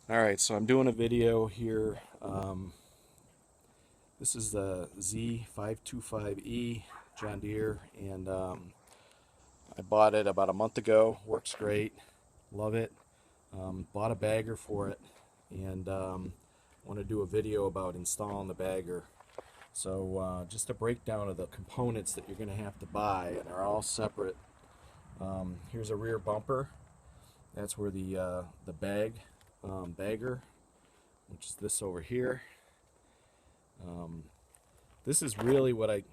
Alright, so I'm doing a video here. This is the Z525E John Deere, and I bought it about a month ago. Works great. Love it. Bought a bagger for it, and want to do a video about installing the bagger. So just a breakdown of the components that you're going to have to buy, and they're all separate. Here's a rear bumper. That's where the bagger, which is this over here. This is really what I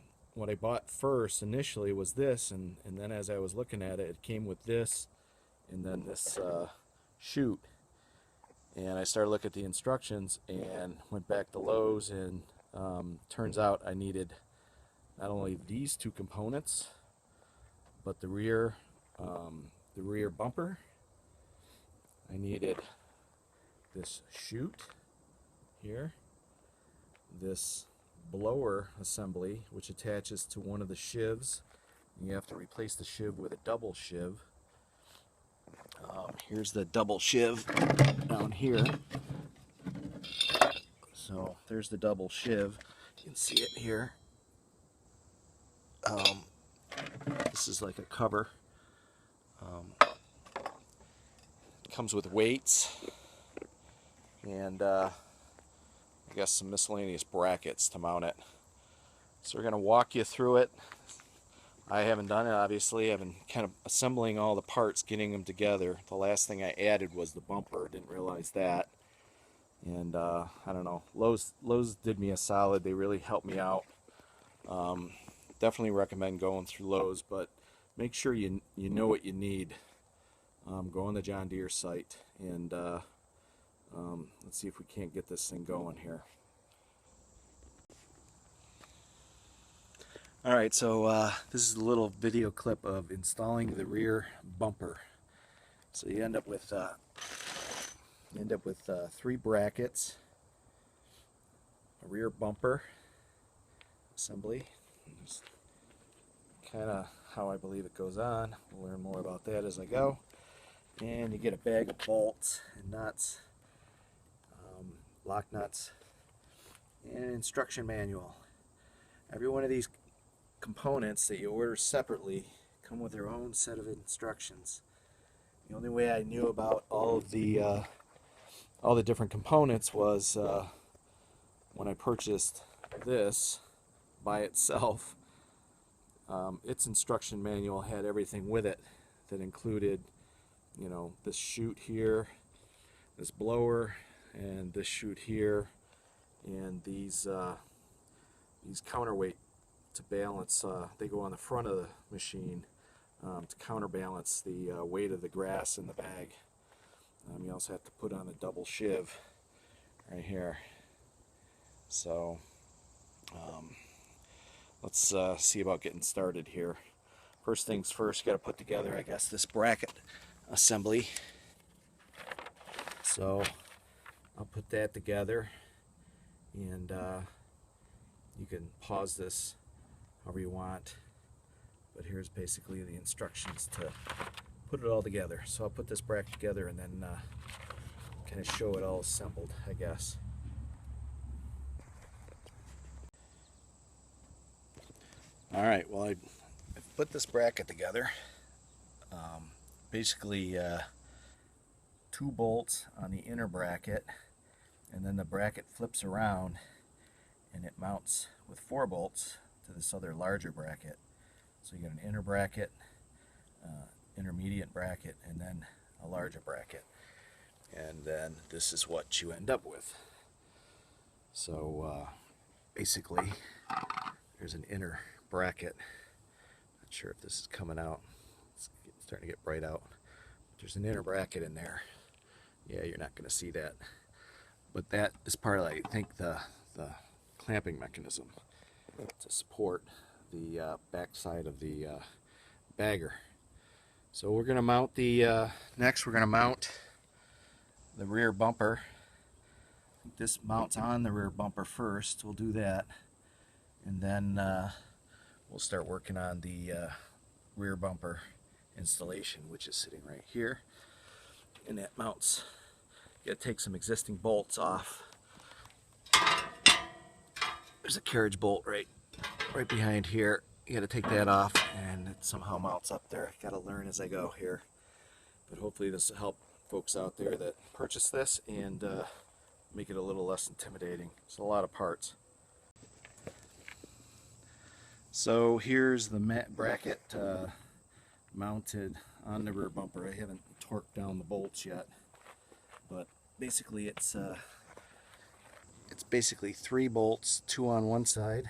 bought first initially was this, and then as I was looking at it, it came with this and then this chute. And I started looking at the instructions and went back to Lowe's, and turns out I needed not only these two components, but the rear bumper. I needed this chute here, this blower assembly which attaches to one of the sheaves. You have to replace the sheave with a double sheave. Here's the double sheave down here. So there's the double sheave. You can see it here. This is like a cover. Comes with weights and I guess some miscellaneous brackets to mount it. So we're going to walk you through it. I haven't done it, obviously. I've been kind of assembling all the parts, getting them together. The last thing I added was the bumper. Didn't realize that. And I don't know. Lowe's did me a solid. They really helped me out. Definitely recommend going through Lowe's, but make sure you know what you need. Go on the John Deere site, and let's see if we can't get this thing going here. Alright, so this is a little video clip of installing the rear bumper. So you end up with three brackets, a rear bumper assembly. Just kind of how I believe it goes on. We'll learn more about that as I go. And you get a bag of bolts and nuts, lock nuts, and an instruction manual. Every one of these components that you order separately come with their own set of instructions. The only way I knew about all the different components was when I purchased this by itself. Its instruction manual had everything with it that included, you know, this chute here, this blower, and this chute here, and these counterweight to balance. They go on the front of the machine to counterbalance the weight of the grass in the bag. You also have to put on a double sheave right here. So let's see about getting started here. First things first, got to put together, I guess, this bracket assembly. So I'll put that together, and you can pause this however you want, but here's basically the instructions to put it all together. So I'll put this bracket together and then kind of show it all assembled, I guess. Alright, well, I've put this bracket together. Basically 2 bolts on the inner bracket, and then the bracket flips around and it mounts with 4 bolts to this other larger bracket. So you get an inner bracket, intermediate bracket, and then a larger bracket. And then this is what you end up with. So basically there's an inner bracket. Not sure if this is coming out. It's starting to get bright out. There's an inner bracket in there. Yeah, you're not going to see that. But that is part of, I think, the clamping mechanism to support the back side of the bagger. So we're going to mount the, next we're going to mount the rear bumper. This mounts on the rear bumper first. We'll do that. And then we'll start working on the rear bumper installation, which is sitting right here. And that mounts You gotta take some existing bolts off. There's a carriage bolt right behind here. You gotta take that off, and it somehow mounts up there. Gotta learn as I go here. But hopefully this will help folks out there that purchase this and make it a little less intimidating. It's a lot of parts. So here's the mat bracket mounted on the rear bumper. I haven't torqued down the bolts yet, but basically it's basically 3 bolts, 2 on one side,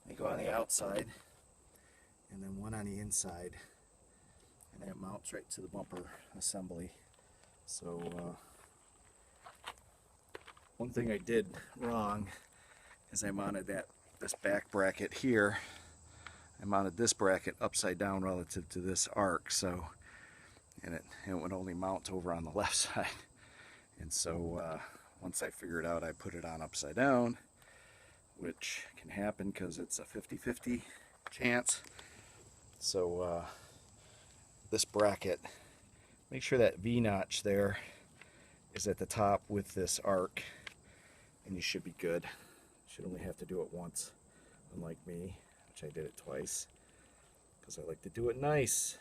they go on the outside, and then 1 on the inside, and that mounts right to the bumper assembly. So one thing I did wrong is I mounted this back bracket here. I mounted this bracket upside down relative to this arc, so and it would only mount over on the left side. And so once I figured out, I put it on upside down, which can happen because it's a 50-50 chance. So this bracket, make sure that V-notch there is at the top with this arc, and you should be good. You should only have to do it once, unlike me, which I did it twice, because I like to do it nice.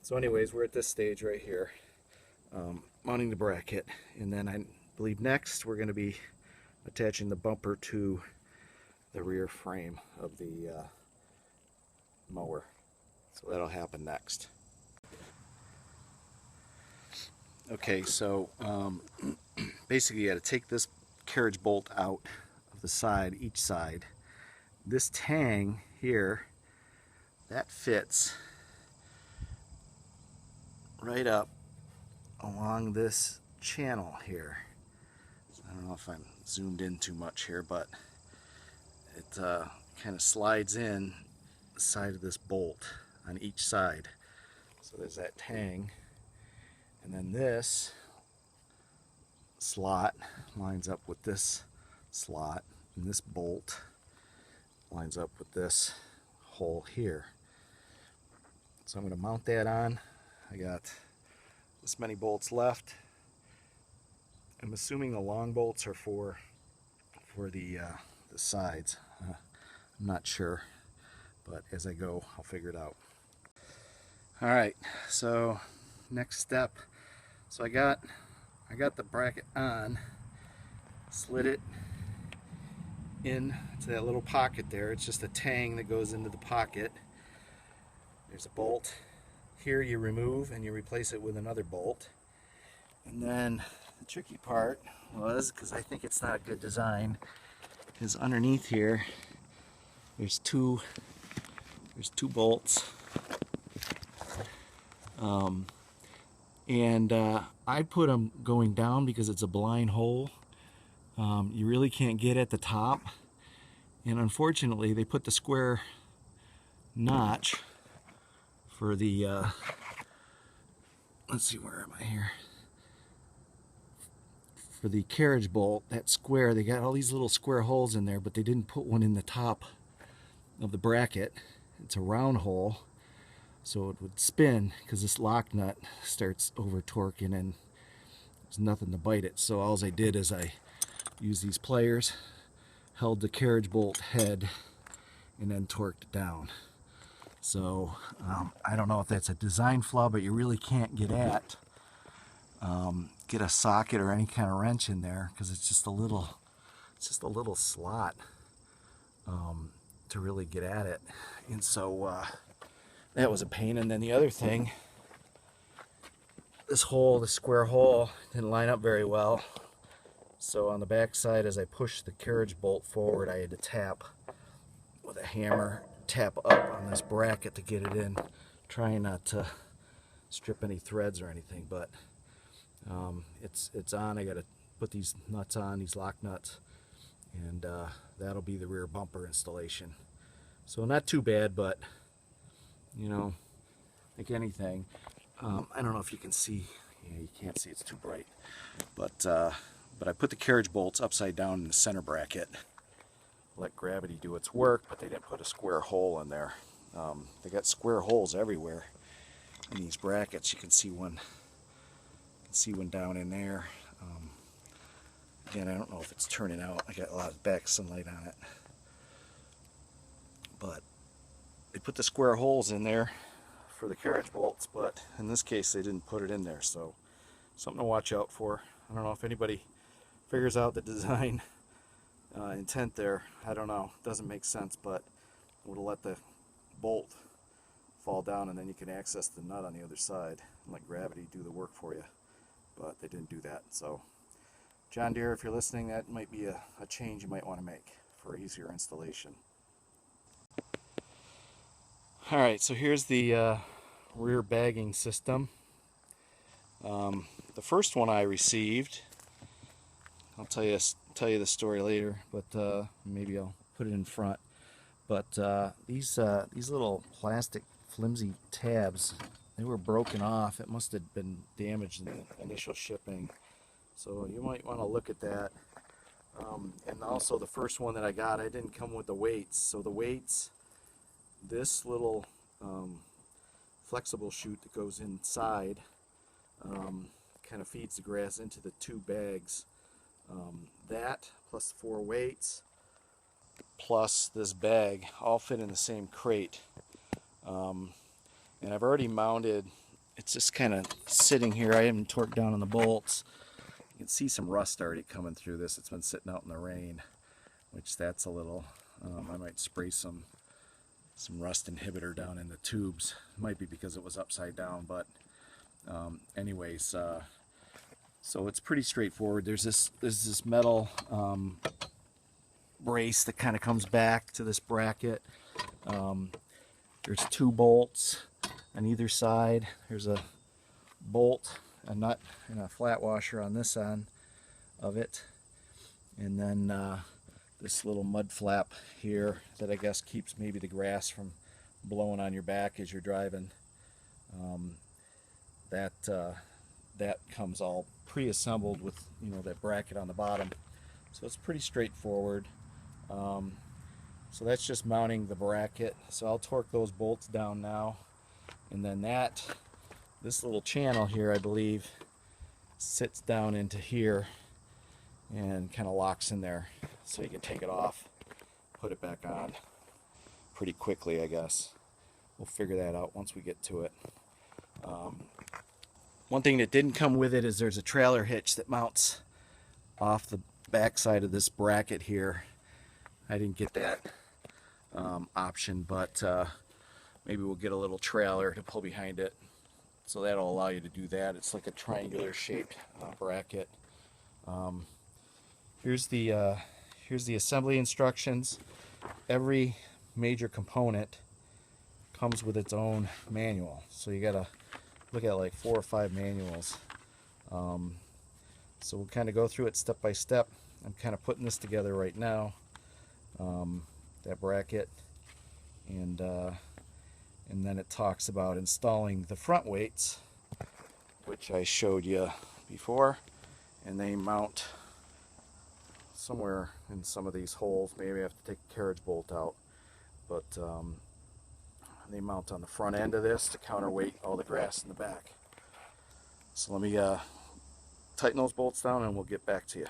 So anyways, we're at this stage right here, mounting the bracket, and then I believe next we're going to be attaching the bumper to the rear frame of the mower. So that'll happen next. Okay, so basically you got to take this carriage bolt out of the side, each side. This tang here, that fits right up along this channel here. I don't know if I'm zoomed in too much here, but it kind of slides in the side of this bolt on each side. So there's that tang, and then this slot lines up with this slot, and this bolt lines up with this hole here. So I'm going to mount that on. I got this many bolts left. I'm assuming the long bolts are for the sides. I'm not sure, but as I go, I'll figure it out. All right, so next step. So I got the bracket on, slid it in to that little pocket there. It's just a tang that goes into the pocket. There's a bolt. Here you remove and you replace it with another bolt. And then the tricky part was, because I think it's not a good design, is underneath here there's two bolts. I put them going down because it's a blind hole. You really can't get at the top, and unfortunately they put the square notch for the let's see, where am I here, for the carriage bolt. That square, they got all these little square holes in there, but they didn't put one in the top of the bracket. It's a round hole, so it would spin because this lock nut starts over torquing and there's nothing to bite it. So all I did is I used these pliers, held the carriage bolt head, and then torqued it down. So I don't know if that's a design flaw, but you really can't get a socket or any kind of wrench in there because it's just a little slot to really get at it. And so that was a pain. And then the other thing, this square hole didn't line up very well. So on the back side, as I pushed the carriage bolt forward, I had to tap with a hammer, tap up on this bracket to get it in, trying not to strip any threads or anything, but it's on. I got to put these nuts on, these lock nuts, and that'll be the rear bumper installation. So not too bad, but you know, like anything, I don't know if you can see. Yeah, you can't see, it's too bright, but I put the carriage bolts upside down in the center bracket, let gravity do its work, but they didn't put a square hole in there. They got square holes everywhere in these brackets. You can see one see one down in there. Again, I don't know if it's turning out. I got a lot of back sunlight on it. But they put the square holes in there for the carriage bolts, but in this case they didn't put it in there, so something to watch out for. I don't know if anybody figures out the design intent there. I don't know. It doesn't make sense, but it would have let the bolt fall down and then you can access the nut on the other side and let gravity do the work for you. But they didn't do that. So John Deere, if you're listening, that might be a change you might want to make for easier installation. Alright, so here's the rear bagging system. The first one I received, I'll tell you the story later, but maybe I'll put it in front. But these little plastic flimsy tabs, they were broken off. It must have been damaged in the initial shipping. So you might want to look at that. And also the first one that I got, I didn't come with the weights. So the weights, this little flexible chute that goes inside kind of feeds the grass into the two bags. That plus 4 weights plus this bag all fit in the same crate. And I've already mounted, it's just kind of sitting here. I haven't torqued down on the bolts. You can see some rust already coming through this. It's been sitting out in the rain, which that's a little, I might spray some rust inhibitor down in the tubes. It might be because it was upside down, but anyways, so it's pretty straightforward. There's this metal brace that kind of comes back to this bracket. There's 2 bolts on either side. There's a bolt, a nut, and a flat washer on this end of it, and then this little mud flap here that I guess keeps maybe the grass from blowing on your back as you're driving. That comes all pre-assembled with, you know, that bracket on the bottom, so it's pretty straightforward. So that's just mounting the bracket. So I'll torque those bolts down now, and then this little channel here, I believe, sits down into here and kind of locks in there, so you can take it off, put it back on pretty quickly, I guess. We'll figure that out once we get to it. One thing that didn't come with it is there's a trailer hitch that mounts off the back side of this bracket here. I didn't get that option, but maybe we'll get a little trailer to pull behind it, so that'll allow you to do that. It's like a triangular shaped bracket. Here's the assembly instructions. Every major component comes with its own manual, so you gotta look at like 4 or 5 manuals. So we'll kind of go through it step by step. I'm kind of putting this together right now, that bracket, and then it talks about installing the front weights, which I showed you before, and they mount somewhere in some of these holes. Maybe I have to take a carriage bolt out, but they mount on the front end of this to counterweight all the grass in the back. So let me tighten those bolts down and we'll get back to you.